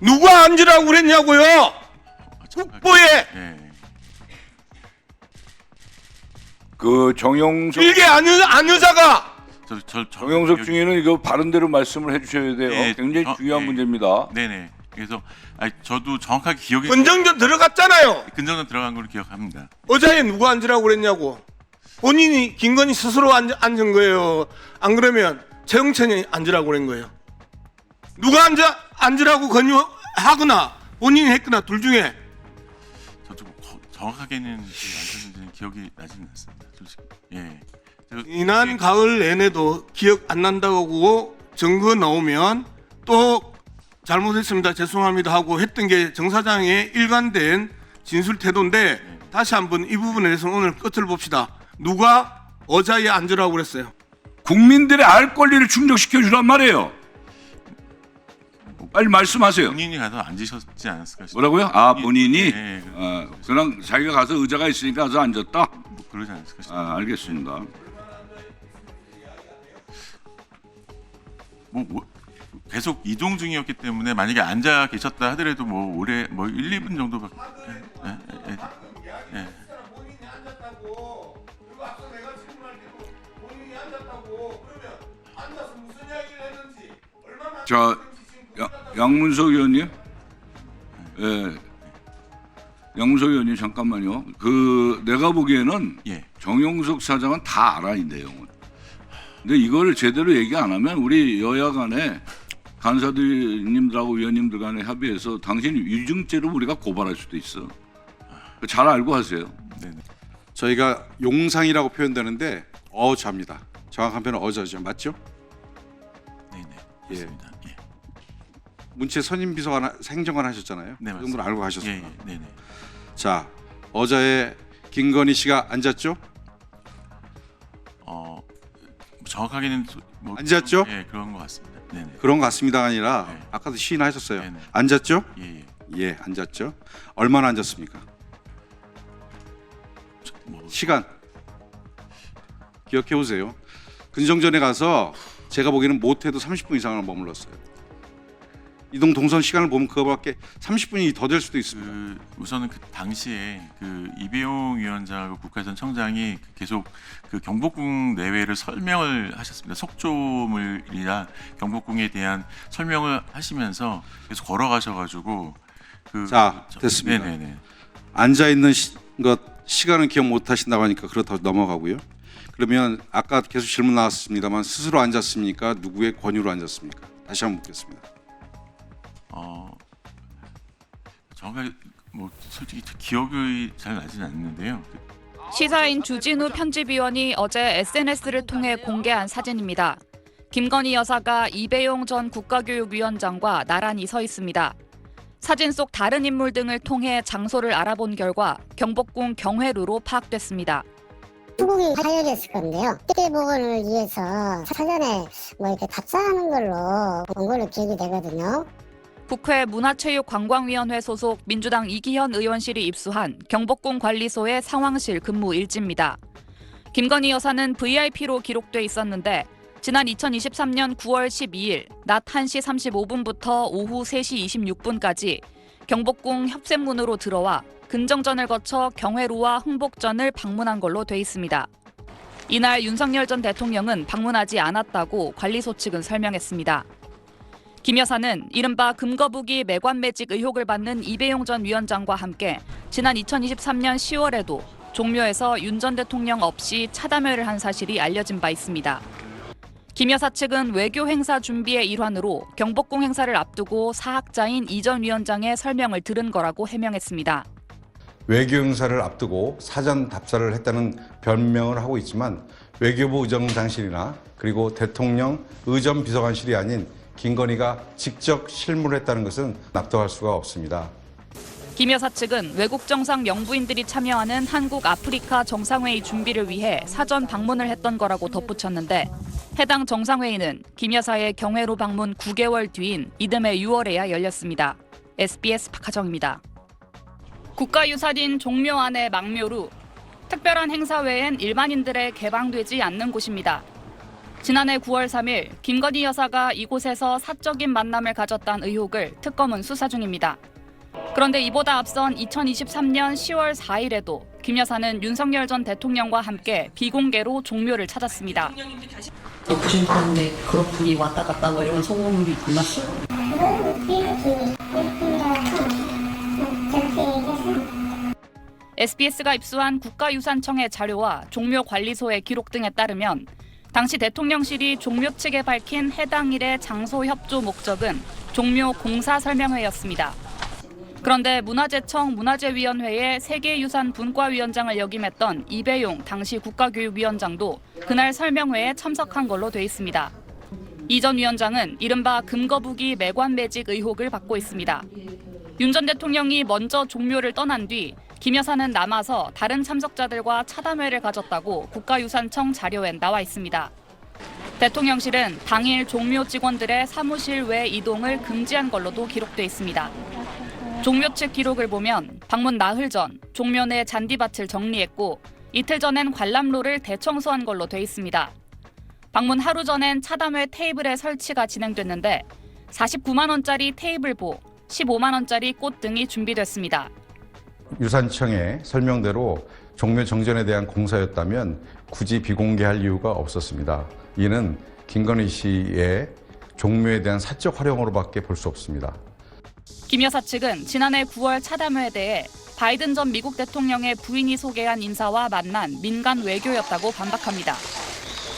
누가 앉으라고 그랬냐고요? 국보에 예. 그 정영석 일개 안 의사가 정영석 중에는 이거 바른 대로 말씀을 해주셔야 돼요. 예, 굉장히 중요한 예. 문제입니다. 네네. 그래서 저도 정확하게 기억이 권정전 들어갔잖아요. 근정전 들어간 걸로 기억합니다. 의자에 누가 앉으라고 그랬냐고. 본인이 김건희 스스로 앉은 거예요. 안 그러면 최영천이 앉으라고 그런 거예요. 누가 앉으라고 권유하거나 본인이 했거나 둘 중에. 저도 정확하게는 앉았는지는 기억이 나지는 않습니다. 솔직히. 예. 지난 가을 내내도 기억 안 난다고 증거 나오면 또 잘못했습니다, 죄송합니다 하고 했던 게 정 사장의 일관된 진술 태도인데 다시 한번 이 부분에 대해서 오늘 끝을 봅시다. 누가 의자에 앉으라고 그랬어요? 국민들의 알 권리를 충족시켜 주란 말이에요. 빨리 말씀하세요. 본인이 가서 앉으셨지 않았을까 싶어요. 뭐라고요? 아, 본인이 예, 그냥 자기가 가서 의자가 있으니까 가서 앉았다. 뭐 그러지 않았을까 싶어요. 알겠습니다. 뭐 계속 이동 중이었기 때문에 만약에 앉아 계셨다 하더라도 뭐 오래 뭐 1, 2분 정도밖에. 예. 본인이 앉았다고 그리고 앞서 내가 질문할 때도 본인이 앉았다고 그러면 앉아서 무슨 이야기를 했는지 얼마나 자, 양문석 의원님, 예, 양문석 의원님 잠깐만요. 그 내가 보기에는 예. 정영석 사장은 다 알아 이 내용은. 근데 이걸 제대로 얘기 안 하면 우리 여야 간에 간사들님들하고 위원님들 간에 합의해서 당신 위증죄로 우리가 고발할 수도 있어. 잘 알고 하세요. 네네. 저희가 용상이라고 표현되는데 어자입니다. 정확한 표현은 어자죠. 맞죠? 네네. 예. 맞습니다. 예. 문체 선임 비서관 행정관 하셨잖아요. 네, 그 정도는 알고 예. 가셨습니다. 예. 네네. 자, 어자에 김건희 씨가 앉았죠? 정확하게는 뭐 앉았죠? 예, 그런 것 같습니다. 네네. 그런 것 같습니다가 아니라 네. 아까도 시인하셨어요. 네네. 앉았죠? 예. 예, 앉았죠. 얼마나 앉았습니까? 뭐 시간 기억해 보세요. 근정전에 가서 제가 보기에는 못해도 30분 이상을 머물렀어요. 이동 동선 시간을 보면 그거밖에 30분이 더 될 수도 있습니다. 우선은 그 당시에 그 이배용 위원장하고 국회전 청장이 계속 그 경복궁 내외를 설명을 하셨습니다. 속조물이나 경복궁에 대한 설명을 하시면서 계속 걸어가셔가지고 자, 됐습니다. 네네네. 앉아 있는 시간은 기억 못 하신다고 하니까 그렇다고 넘어가고요. 그러면 아까 계속 질문 나왔습니다만 스스로 앉았습니까? 누구의 권유로 앉았습니까? 다시 한번 묻겠습니다. 정말 뭐 솔직히 기억이 잘 나지는 않는데요. 시사인 주진우 편집위원이 어제 SNS를 통해 공개한 사진입니다. 김건희 여사가 이배용 전 국가교육위원장과 나란히 서 있습니다. 사진 속 다른 인물 등을 통해 장소를 알아본 결과 경복궁 경회루로 파악됐습니다. 수국이 하려졌을 건데요. 뜻대복원을 위해서 사전에 뭐 이렇게 답사하는 걸로 본 걸로 기억이 되거든요. 국회 문화체육관광위원회 소속 민주당 이기현 의원실이 입수한 경복궁 관리소의 상황실 근무 일지입니다. 김건희 여사는 VIP로 기록돼 있었는데 지난 2023년 9월 12일 낮 1시 35분부터 오후 3시 26분까지 경복궁 협세문으로 들어와 근정전을 거쳐 경회루와 흥복전을 방문한 걸로 돼 있습니다. 이날 윤석열 전 대통령은 방문하지 않았다고 관리소 측은 설명했습니다. 김 여사는 이른바 금거북이 매관 매직 의혹을 받는 이배용 전 위원장과 함께 지난 2023년 10월에도 종묘에서 윤 전 대통령 없이 차담회를 한 사실이 알려진 바 있습니다. 김 여사 측은 외교 행사 준비의 일환으로 경복궁 행사를 앞두고 사학자인 이 전 위원장의 설명을 들은 거라고 해명했습니다. 외교 행사를 앞두고 사전 답사를 했다는 변명을 하고 있지만 외교부 의정장실이나 그리고 대통령 의전비서관실이 아닌 김건희가 직접 실무했다는 것은 납득할 수가 없습니다. 김 여사 측은 외국 정상 영부인들이 참여하는 한국 아프리카 정상회의 준비를 위해 사전 방문을 했던 거라고 덧붙였는데 해당 정상회의는 김 여사의 경회로 방문 9개월 뒤인 이듬해 6월에야 열렸습니다. SBS 박하정입니다. 국가유산인 종묘 안의 망묘루. 특별한 행사 외엔 일반인들에 개방되지 않는 곳입니다. 지난해 9월 3일 김건희 여사가 이곳에서 사적인 만남을 가졌다는 의혹을 특검은 수사 중입니다. 그런데 이보다 앞선 2023년 10월 4일에도 김 여사는 윤석열 전 대통령과 함께 비공개로 종묘를 찾았습니다. 부심하는데 그런 분이 왔다 갔다 뭐 이런 소문이 있났어요. SBS가 입수한 국가유산청의 자료와 종묘관리소의 기록 등에 따르면 당시 대통령실이 종묘 측에 밝힌 해당 일의 장소 협조 목적은 종묘 공사 설명회였습니다. 그런데 문화재청 문화재위원회의 세계유산 분과위원장을 역임했던 이배용 당시 국가교육위원장도 그날 설명회에 참석한 걸로 돼 있습니다. 이 전 위원장은 이른바 금거북이 매관 매직 의혹을 받고 있습니다. 윤 전 대통령이 먼저 종묘를 떠난 뒤 김 여사는 남아서 다른 참석자들과 차담회를 가졌다고 국가유산청 자료엔 나와 있습니다. 대통령실은 당일 종묘 직원들의 사무실 외 이동을 금지한 걸로도 기록돼 있습니다. 종묘 측 기록을 보면 방문 나흘 전 종묘 내 잔디밭을 정리했고 이틀 전엔 관람로를 대청소한 걸로 돼 있습니다. 방문 하루 전엔 차담회 테이블의 설치가 진행됐는데 49만 원짜리 테이블보, 15만 원짜리 꽃 등이 준비됐습니다. 유산청의 설명대로 종묘 정전에 대한 공사였다면 굳이 비공개할 이유가 없었습니다. 이는 김건희 씨의 종묘에 대한 사적 활용으로밖에 볼 수 없습니다. 김 여사 측은 지난해 9월 차담회에 대해 바이든 전 미국 대통령의 부인이 소개한 인사와 만난 민간 외교였다고 반박합니다.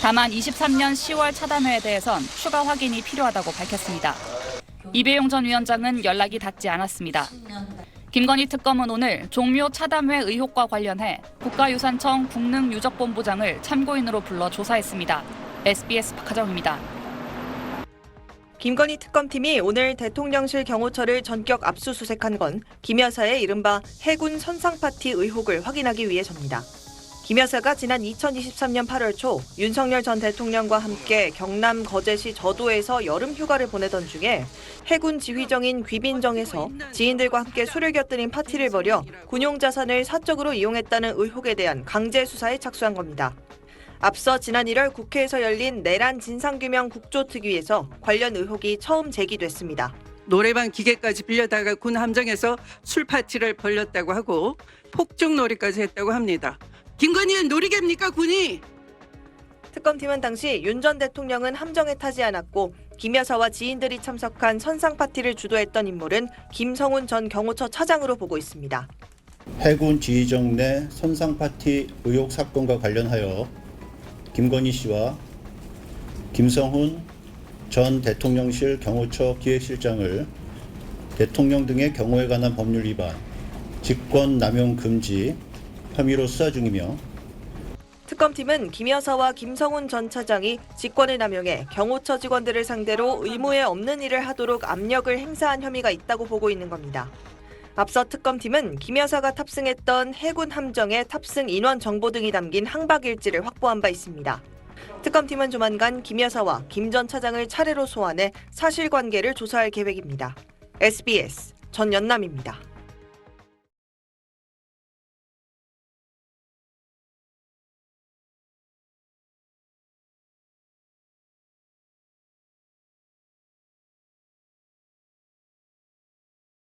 다만 23년 10월 차담회에 대해선 추가 확인이 필요하다고 밝혔습니다. 이배용 전 위원장은 연락이 닿지 않았습니다. 김건희 특검은 오늘 종묘 차담회 의혹과 관련해 국가유산청 국능유적본부장을 참고인으로 불러 조사했습니다. SBS 박하정입니다. 김건희 특검팀이 오늘 대통령실 경호처를 전격 압수수색한 건 김 여사의 이른바 해군 선상파티 의혹을 확인하기 위해서입니다. 김 여사가 지난 2023년 8월 초 윤석열 전 대통령과 함께 경남 거제시 저도에서 여름 휴가를 보내던 중에 해군 지휘정인 귀빈정에서 지인들과 함께 술을 곁들인 파티를 벌여 군용자산을 사적으로 이용했다는 의혹에 대한 강제 수사에 착수한 겁니다. 앞서 지난 1월 국회에서 열린 내란 진상규명 국조특위에서 관련 의혹이 처음 제기됐습니다. 노래방 기계까지 빌려다가 군 함정에서 술 파티를 벌였다고 하고 폭죽놀이까지 했다고 합니다. 김건희는 놀이개입니까, 군이? 특검팀은 당시 윤 전 대통령은 함정에 타지 않았고 김 여사와 지인들이 참석한 선상 파티를 주도했던 인물은 김성훈 전 경호처 차장으로 보고 있습니다. 해군 지휘정 내 선상 파티 의혹 사건과 관련하여 김건희 씨와 김성훈 전 대통령실 경호처 기획실장을 대통령 등의 경호에 관한 법률 위반, 직권 남용 금지 혐의로 수사 중이며 특검팀은 김 여사와 김성훈 전 차장이 직권을 남용해 경호처 직원들을 상대로 의무에 없는 일을 하도록 압력을 행사한 혐의가 있다고 보고 있는 겁니다. 앞서 특검팀은 김 여사가 탑승했던 해군 함정의 탑승 인원 정보 등이 담긴 항박일지를 확보한 바 있습니다. 특검팀은 조만간 김 여사와 김 전 차장을 차례로 소환해 사실관계를 조사할 계획입니다. SBS 전연남입니다.